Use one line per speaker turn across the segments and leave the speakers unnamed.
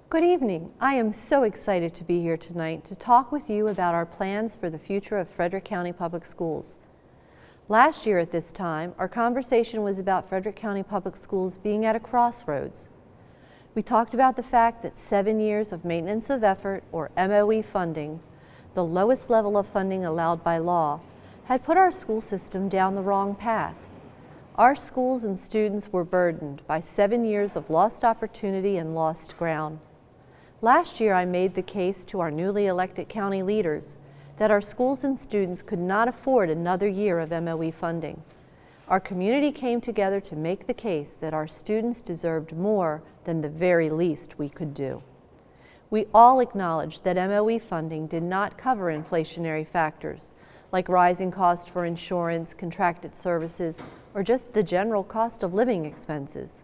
Good evening. I am so excited to be here tonight to talk with you about our plans for the future of Frederick County Public Schools. Last year at this time, our conversation was about Frederick County Public Schools being at a crossroads. We talked about the fact that 7 years of maintenance of effort, or MOE funding, the lowest level of funding allowed by law, had put our school system down the wrong path. Our schools and students were burdened by 7 years of lost opportunity and lost ground. Last year, I made the case to our newly elected county leaders that our schools and students could not afford another year of MOE funding. Our community came together to make the case that our students deserved more than the very least we could do. We all acknowledged that MOE funding did not cover inflationary factors like rising costs for insurance, contracted services, or just the general cost of living expenses.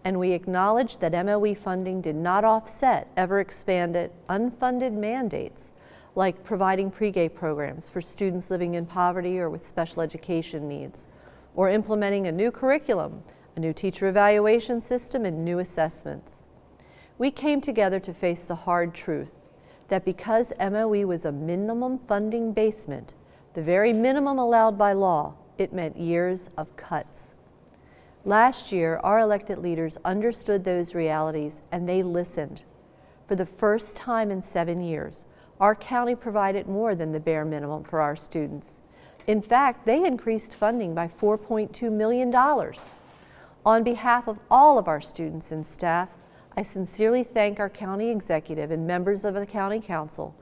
And we acknowledged that MOE funding did not offset ever-expanded, unfunded mandates like providing pre-K programs for students living in poverty or with special education needs, or implementing a new curriculum, a new teacher evaluation system, and new assessments. We came together to face the hard truth that because MOE was a minimum funding basement, the very minimum allowed by law, it meant years of cuts. Last year, our elected leaders understood those realities and they listened. For the first time in 7 years, our county provided more than the bare minimum for our students. In fact, they increased funding by $4.2 million. On behalf of all of our students and staff, I sincerely thank our county executive and members of the county council,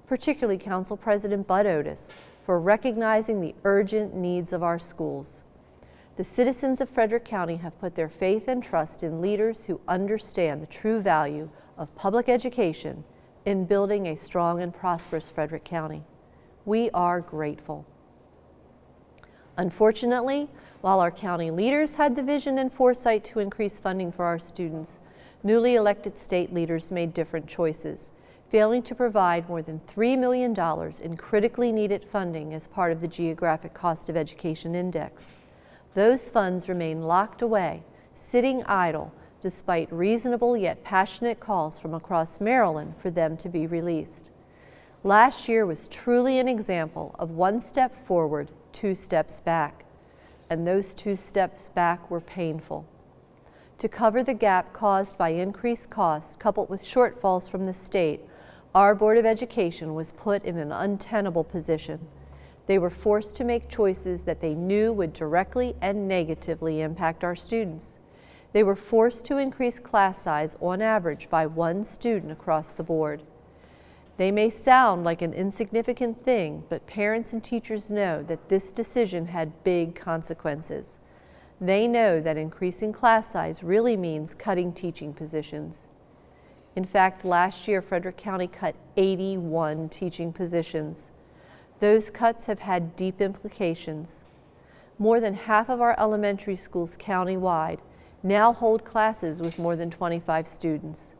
particularly Council President Bud Otis, for recognizing the urgent needs of our schools. The citizens of Frederick County have put their faith and trust in leaders who understand the true value of public education in building a strong and prosperous Frederick County. We are grateful. Unfortunately, while our county leaders had the vision and foresight to increase funding for our students, newly elected state leaders made different choices, failing to provide more than $3 million in critically needed funding as part of the Geographic Cost of Education Index. Those funds remain locked away, sitting idle, despite reasonable yet passionate calls from across Maryland for them to be released. Last year was truly an example of 1 step forward, 2 steps back, and those 2 steps back were painful. To cover the gap caused by increased costs coupled with shortfalls from the state, our Board of Education was put in an untenable position. They were forced to make choices that they knew would directly and negatively impact our students. They were forced to increase class size on average by 1 student across the board. They may sound like an insignificant thing, but parents and teachers know that this decision had big consequences. They know that increasing class size really means cutting teaching positions. In fact, last year, Frederick County cut 81 teaching positions. Those cuts have had deep implications. More than half of our elementary schools countywide now hold classes with more than 25 students.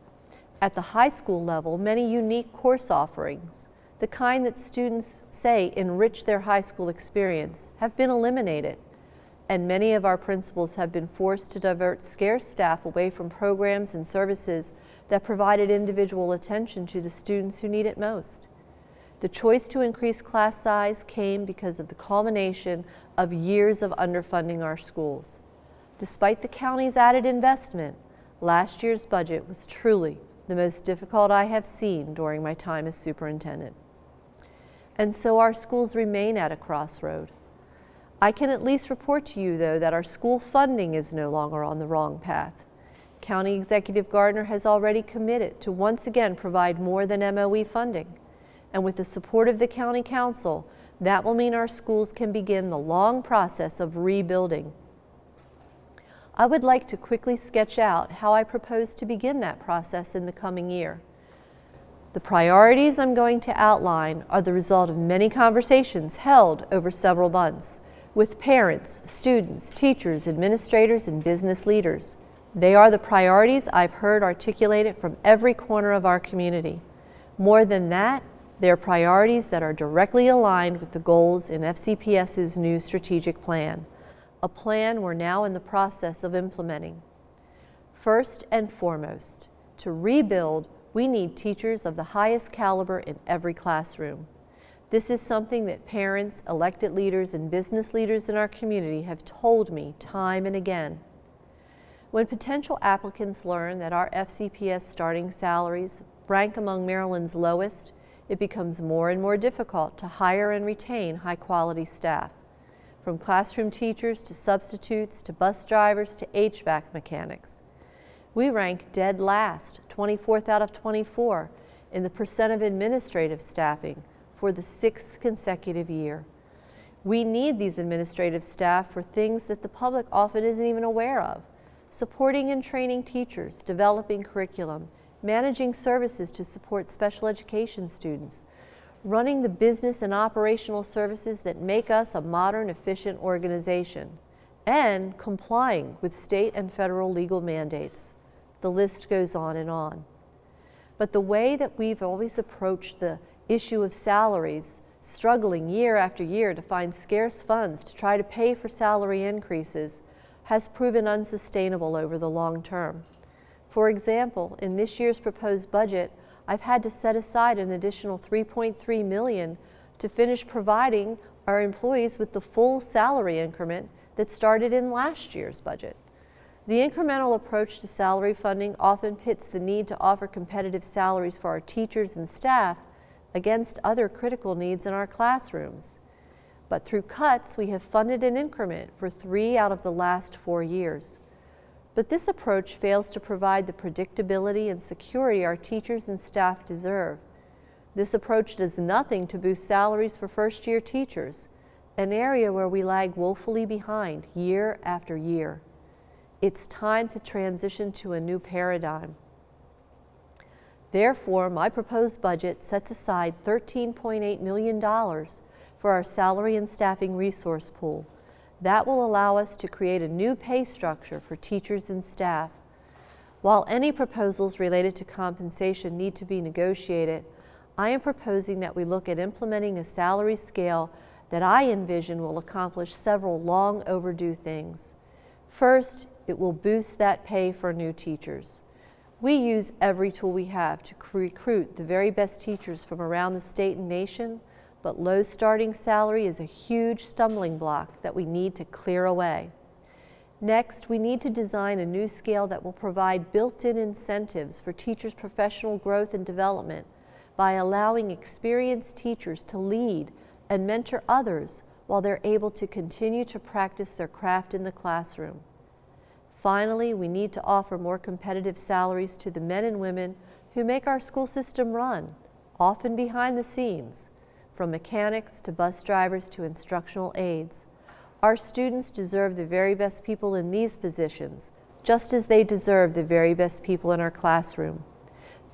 At the high school level, many unique course offerings, the kind that students say enrich their high school experience, have been eliminated. And many of our principals have been forced to divert scarce staff away from programs and services that provided individual attention to the students who need it most. The choice to increase class size came because of the culmination of years of underfunding our schools. Despite the county's added investment, last year's budget was truly the most difficult I have seen during my time as superintendent. And so our schools remain at a crossroad. I can at least report to you, though, that our school funding is no longer on the wrong path. County Executive Gardner has already committed to once again provide more than MOE funding. And with the support of the County Council, that will mean our schools can begin the long process of rebuilding. I would like to quickly sketch out how I propose to begin that process in the coming year. The priorities I'm going to outline are the result of many conversations held over several months with parents, students, teachers, administrators, and business leaders. They are the priorities I've heard articulated from every corner of our community. More than that, they're priorities that are directly aligned with the goals in FCPS's new strategic plan, a plan we're now in the process of implementing. First and foremost, to rebuild We need teachers of the highest caliber in every classroom. This is something that parents, elected leaders, and business leaders in our community have told me time and again. When potential applicants learn that our FCPS starting salaries rank among Maryland's lowest, it becomes more and more difficult to hire and retain high-quality staff, from classroom teachers to substitutes to bus drivers to HVAC mechanics. We rank dead last, 24th out of 24, in the percent of administrative staffing for the 6th consecutive year. We need these administrative staff for things that the public often isn't even aware of: supporting and training teachers, developing curriculum, managing services to support special education students, running the business and operational services that make us a modern, efficient organization, and complying with state and federal legal mandates. The list goes on and on. But the way that we've always approached the issue of salaries, struggling year after year to find scarce funds to try to pay for salary increases, has proven unsustainable over the long term. For example, in this year's proposed budget, I've had to set aside an additional $3.3 million to finish providing our employees with the full salary increment that started in last year's budget. The incremental approach to salary funding often pits the need to offer competitive salaries for our teachers and staff against other critical needs in our classrooms. But through cuts, we have funded an increment for 3 out of the last 4 years. But this approach fails to provide the predictability and security our teachers and staff deserve. This approach does nothing to boost salaries for first-year teachers, an area where we lag woefully behind year after year. It's time to transition to a new paradigm. Therefore, my proposed budget sets aside $13.8 million for our salary and staffing resource pool. That will allow us to create a new pay structure for teachers and staff. While any proposals related to compensation need to be negotiated, I am proposing that we look at implementing a salary scale that I envision will accomplish several long overdue things. First, it will boost that pay for new teachers. We use every tool we have to recruit the very best teachers from around the state and nation, but low starting salary is a huge stumbling block that we need to clear away. Next, we need to design a new scale that will provide built-in incentives for teachers' professional growth and development by allowing experienced teachers to lead and mentor others while they're able to continue to practice their craft in the classroom. Finally, we need to offer more competitive salaries to the men and women who make our school system run, often behind the scenes, from mechanics to bus drivers to instructional aides. Our students deserve the very best people in these positions, just as they deserve the very best people in our classroom.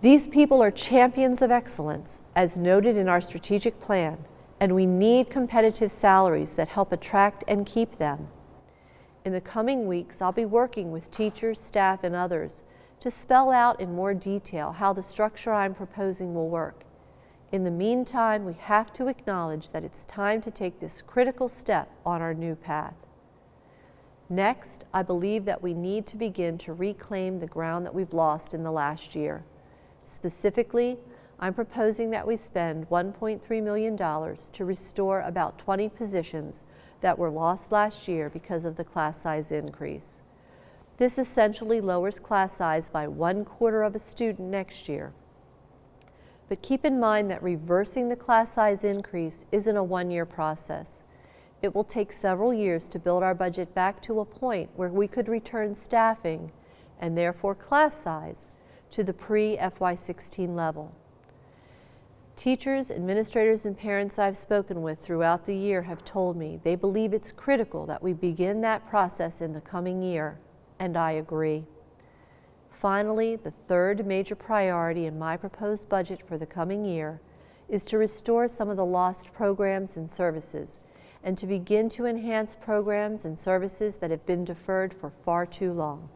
These people are champions of excellence, as noted in our strategic plan, and we need competitive salaries that help attract and keep them. In the coming weeks, I'll be working with teachers, staff, and others to spell out in more detail how the structure I'm proposing will work. In the meantime, we have to acknowledge that it's time to take this critical step on our new path. Next, I believe that we need to begin to reclaim the ground that we've lost in the last year. Specifically, I'm proposing that we spend $1.3 million to restore about 20 positions that were lost last year because of the class size increase. This essentially lowers class size by 1/4 of a student next year. But keep in mind that reversing the class size increase isn't a one-year process. It will take several years to build our budget back to a point where we could return staffing, and therefore class size, to the pre-FY16 level. Teachers, administrators, and parents I've spoken with throughout the year have told me they believe it's critical that we begin that process in the coming year, and I agree. Finally, the third major priority in my proposed budget for the coming year is to restore some of the lost programs and services, and to begin to enhance programs and services that have been deferred for far too long.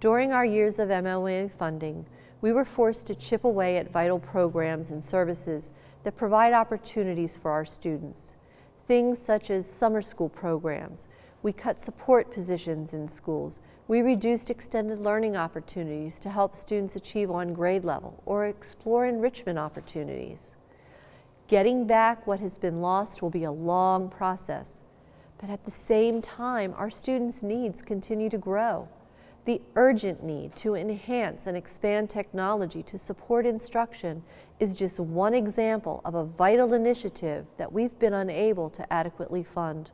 During our years of MOA funding, we were forced to chip away at vital programs and services that provide opportunities for our students. Things such as summer school programs, We cut support positions in schools. We reduced extended learning opportunities to help students achieve on grade level or explore enrichment opportunities. Getting back what has been lost will be a long process, but at the same time, our students' needs continue to grow. The urgent need to enhance and expand technology to support instruction is just one example of a vital initiative that we've been unable to adequately fund.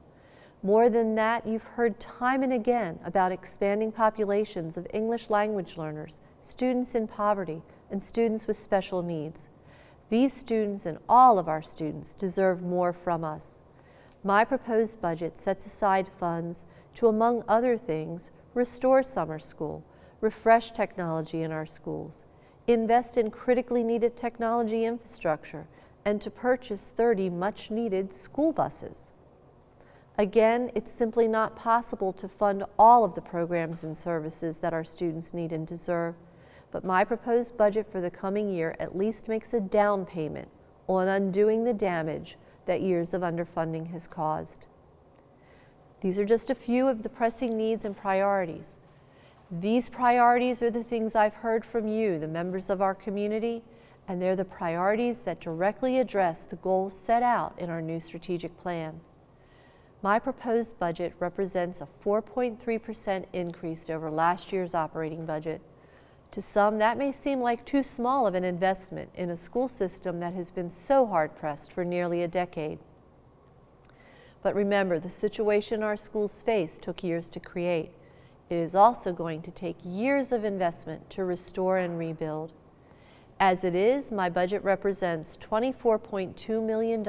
More than that, you've heard time and again about expanding populations of English language learners, students in poverty, and students with special needs. These students and all of our students deserve more from us. My proposed budget sets aside funds to, among other things, restore summer school, refresh technology in our schools, invest in critically needed technology infrastructure, and to purchase 30 much-needed school buses. Again, it's simply not possible to fund all of the programs and services that our students need and deserve, but my proposed budget for the coming year at least makes a down payment on undoing the damage that years of underfunding has caused. These are just a few of the pressing needs and priorities. These priorities are the things I've heard from you, the members of our community, and they're the priorities that directly address the goals set out in our new strategic plan. My proposed budget represents a 4.3% increase over last year's operating budget. To some, that may seem like too small of an investment in a school system that has been so hard-pressed for nearly a decade. But remember, the situation our schools face took years to create. It is also going to take years of investment to restore and rebuild. As it is, my budget represents $24.2 million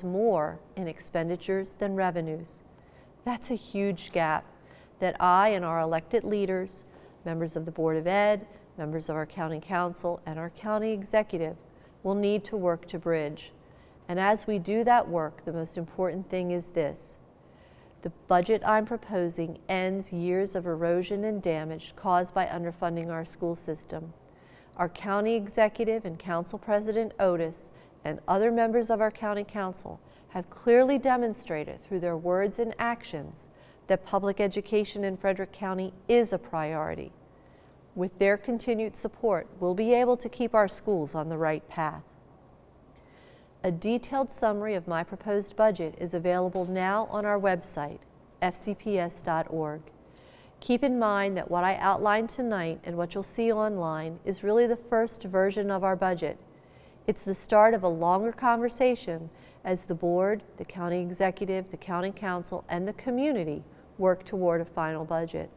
more in expenditures than revenues. That's a huge gap that I and our elected leaders, members of the Board of Ed, members of our county council, and our county executive will need to work to bridge. And as we do that work, the most important thing is this: the budget I'm proposing ends years of erosion and damage caused by underfunding our school system. Our county executive and council president Otis and other members of our county council have clearly demonstrated through their words and actions that public education in Frederick County is a priority. With their continued support, we'll be able to keep our schools on the right path. A detailed summary of my proposed budget is available now on our website, fcps.org. Keep in mind that what I outlined tonight and what you'll see online is really the first version of our budget. It's the start of a longer conversation as the board, the county executive, the county council, and the community work toward a final budget.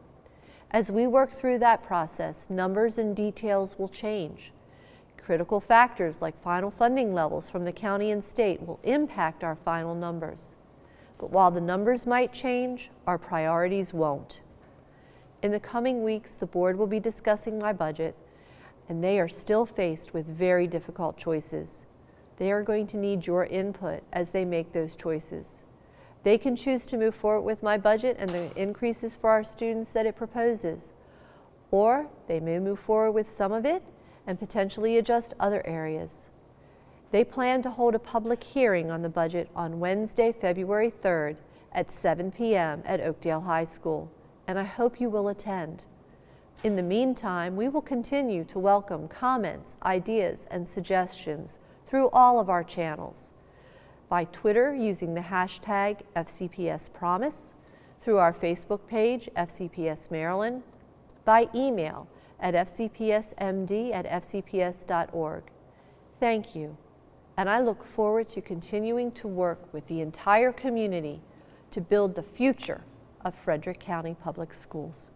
As we work through that process, numbers and details will change. Critical factors like final funding levels from the county and state will impact our final numbers. But while the numbers might change, our priorities won't. In the coming weeks, the board will be discussing my budget, and they are still faced with very difficult choices. They are going to need your input as they make those choices. They can choose to move forward with my budget and the increases for our students that it proposes, or they may move forward with some of it and potentially adjust other areas. They plan to hold a public hearing on the budget on Wednesday, February 3rd at 7 p.m. at Oakdale High School, and I hope you will attend. In the meantime, we will continue to welcome comments, ideas, and suggestions through all of our channels. By Twitter using the hashtag FCPSPromise, through our Facebook page, FCPS Maryland, by email at fcpsmd@fcps.org. Thank you, and I look forward to continuing to work with the entire community to build the future of Frederick County Public Schools.